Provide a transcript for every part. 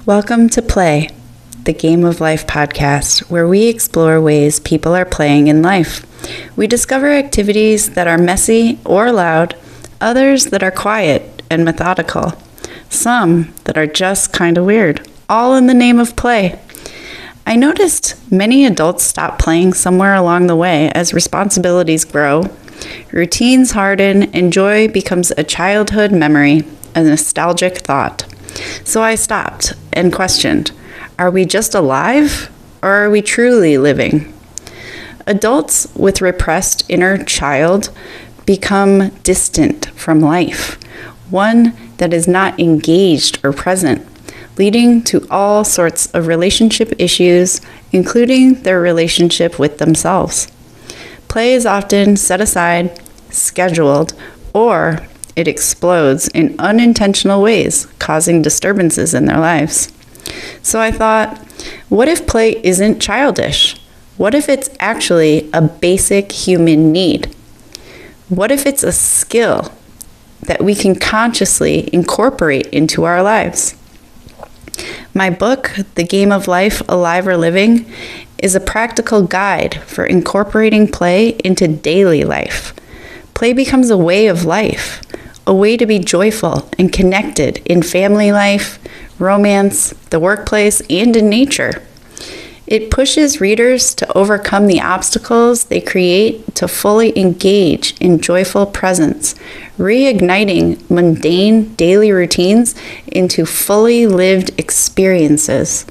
Welcome to Play, the Game of Life podcast, where we explore ways people are playing in life. We discover activities that are messy or loud, others that are quiet and methodical, some that are just kind of weird, all in the name of play. I noticed many adults stop playing somewhere along the way as responsibilities grow, routines harden, and joy becomes a childhood memory, a nostalgic thought. So I stopped and questioned, are we just alive or are we truly living? Adults with repressed inner child become distant from life, one that is not engaged or present, leading to all sorts of relationship issues, including their relationship with themselves. Play is often set aside, scheduled, or it explodes in unintentional ways, causing disturbances in their lives. So I thought, what if play isn't childish? What if it's actually a basic human need? What if it's a skill that we can consciously incorporate into our lives? My book, The Game of Life, Alive or Living, is a practical guide for incorporating play into daily life. Play becomes a way of life, a way to be joyful and connected in family life, romance, the workplace, and in nature. It pushes readers to overcome the obstacles they create to fully engage in joyful presence, reigniting mundane daily routines into fully lived experiences.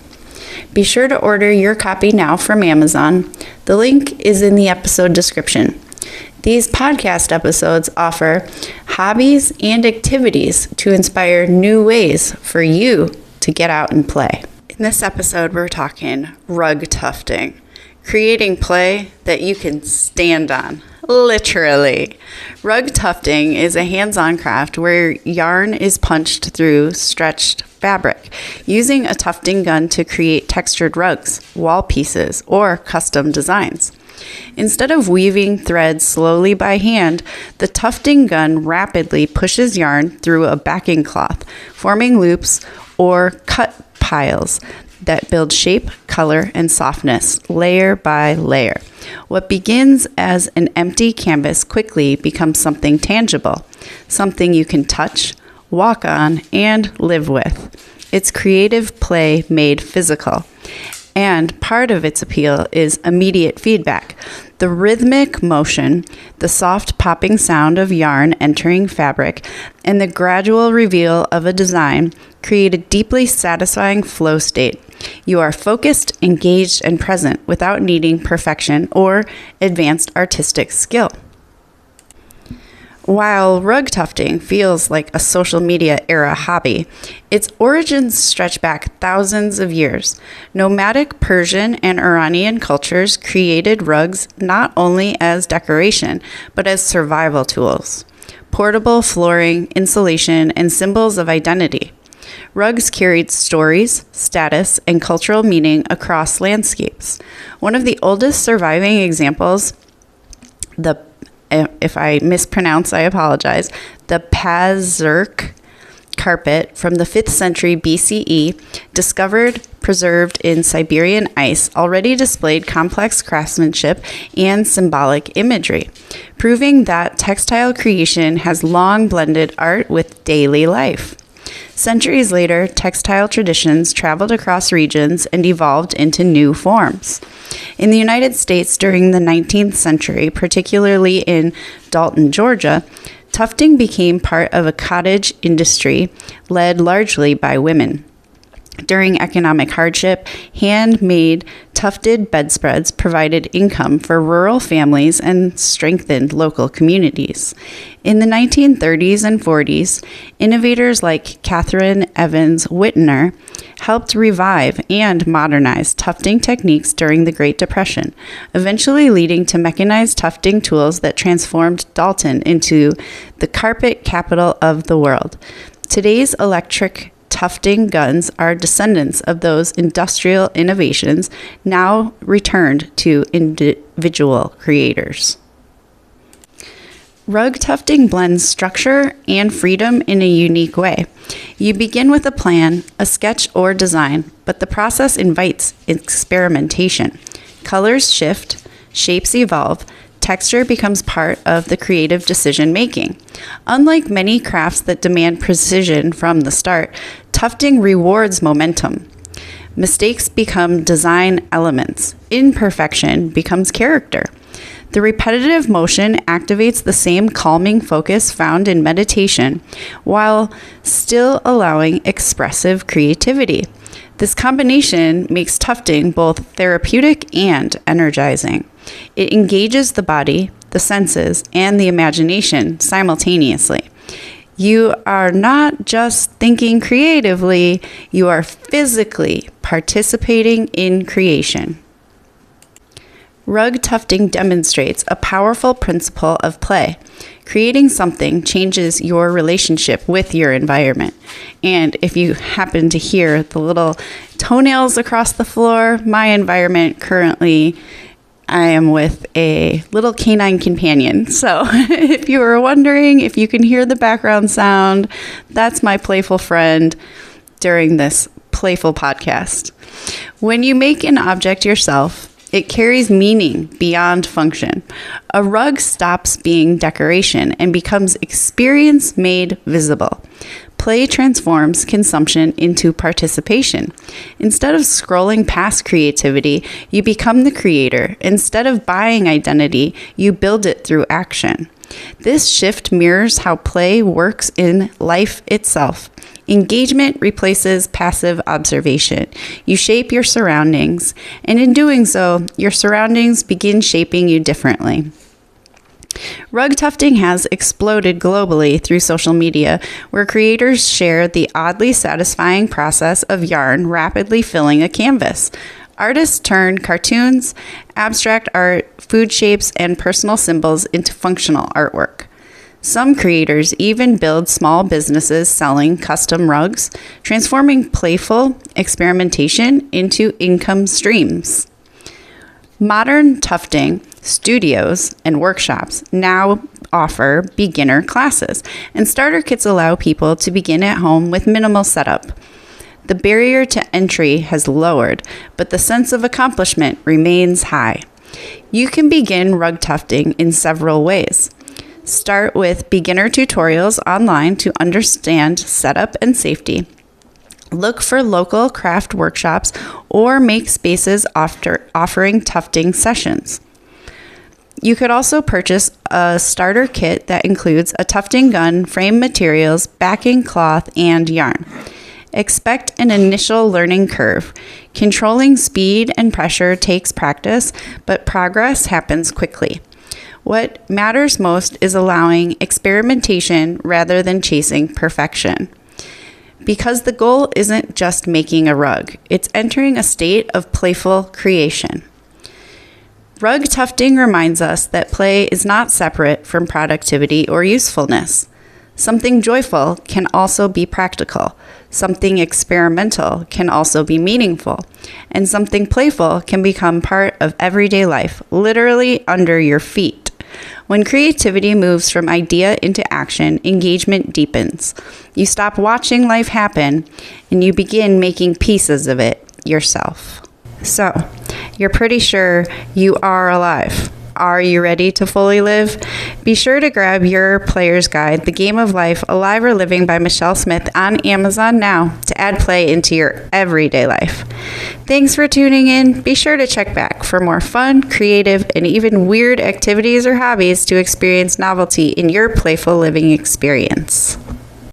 Be sure to order your copy now from Amazon. The link is in the episode description. These podcast episodes offer hobbies and activities to inspire new ways for you to get out and play. In this episode, we're talking rug tufting, creating play that you can stand on, literally. Rug tufting is a hands-on craft where yarn is punched through stretched fabric, using a tufting gun to create textured rugs, wall pieces, or custom designs. Instead of weaving threads slowly by hand, the tufting gun rapidly pushes yarn through a backing cloth, forming loops or cut piles that build shape, color, and softness layer by layer. What begins as an empty canvas quickly becomes something tangible, something you can touch, walk on, and live with. It's creative play made physical. And part of its appeal is immediate feedback. The rhythmic motion, the soft popping sound of yarn entering fabric, and the gradual reveal of a design create a deeply satisfying flow state. You are focused, engaged, and present without needing perfection or advanced artistic skill. While rug tufting feels like a social media era hobby, its origins stretch back thousands of years. Nomadic Persian and Iranian cultures created rugs not only as decoration, but as survival tools. Portable flooring, insulation, and symbols of identity. Rugs carried stories, status, and cultural meaning across landscapes. One of the oldest surviving examples, if I mispronounce, I apologize, the Pazurk carpet from the 5th century BCE, discovered, preserved in Siberian ice, already displayed complex craftsmanship and symbolic imagery, proving that textile creation has long blended art with daily life. Centuries later, textile traditions traveled across regions and evolved into new forms. In the United States during the 19th century, particularly in Dalton, Georgia, tufting became part of a cottage industry led largely by women. During economic hardship, handmade tufted bedspreads provided income for rural families and strengthened local communities. In the 1930s and 40s, innovators like Catherine Evans Whitner helped revive and modernize tufting techniques during the Great Depression, eventually leading to mechanized tufting tools that transformed Dalton into the carpet capital of the world. Today's electric tufting guns are descendants of those industrial innovations now returned to individual creators. Rug tufting blends structure and freedom in a unique way. You begin with a plan, a sketch, or design, but the process invites experimentation. Colors shift, shapes evolve, texture becomes part of the creative decision making. Unlike many crafts that demand precision from the start, tufting rewards momentum. Mistakes become design elements. Imperfection becomes character. The repetitive motion activates the same calming focus found in meditation while still allowing expressive creativity. This combination makes tufting both therapeutic and energizing. It engages the body, the senses, and the imagination simultaneously. You are not just thinking creatively, you are physically participating in creation. Rug tufting demonstrates a powerful principle of play. Creating something changes your relationship with your environment. And if you happen to hear the little toenails across the floor, my environment currently, I am with a little canine companion. So if you were wondering if you can hear the background sound, that's my playful friend during this playful podcast. When you make an object yourself, it carries meaning beyond function. A rug stops being decoration and becomes experience made visible. Play transforms consumption into participation. Instead of scrolling past creativity, you become the creator. Instead of buying identity, you build it through action. This shift mirrors how play works in life itself. Engagement replaces passive observation. You shape your surroundings, and in doing so, your surroundings begin shaping you differently. Rug tufting has exploded globally through social media, where creators share the oddly satisfying process of yarn rapidly filling a canvas. Artists turn cartoons, abstract art, food shapes, and personal symbols into functional artwork. Some creators even build small businesses selling custom rugs, transforming playful experimentation into income streams. Modern tufting studios and workshops now offer beginner classes, and starter kits allow people to begin at home with minimal setup. The barrier to entry has lowered, but the sense of accomplishment remains high. You can begin rug tufting in several ways. Start with beginner tutorials online to understand setup and safety. Look for local craft workshops or make spaces offering tufting sessions. You could also purchase a starter kit that includes a tufting gun, frame materials, backing cloth, and yarn. Expect an initial learning curve. Controlling speed and pressure takes practice, but progress happens quickly. What matters most is allowing experimentation rather than chasing perfection. Because the goal isn't just making a rug, it's entering a state of playful creation. Rug tufting reminds us that play is not separate from productivity or usefulness. Something joyful can also be practical. Something experimental can also be meaningful. And something playful can become part of everyday life, literally under your feet. When creativity moves from idea into action, engagement deepens. You stop watching life happen and you begin making pieces of it yourself. So, you're pretty sure you are alive. Are you ready to fully live? Be sure to grab your player's guide, The Game of Life, Alive or Living by Michelle Smith on Amazon now to add play into your everyday life. Thanks for tuning in. Be sure to check back for more fun, creative, and even weird activities or hobbies to experience novelty in your playful living experience.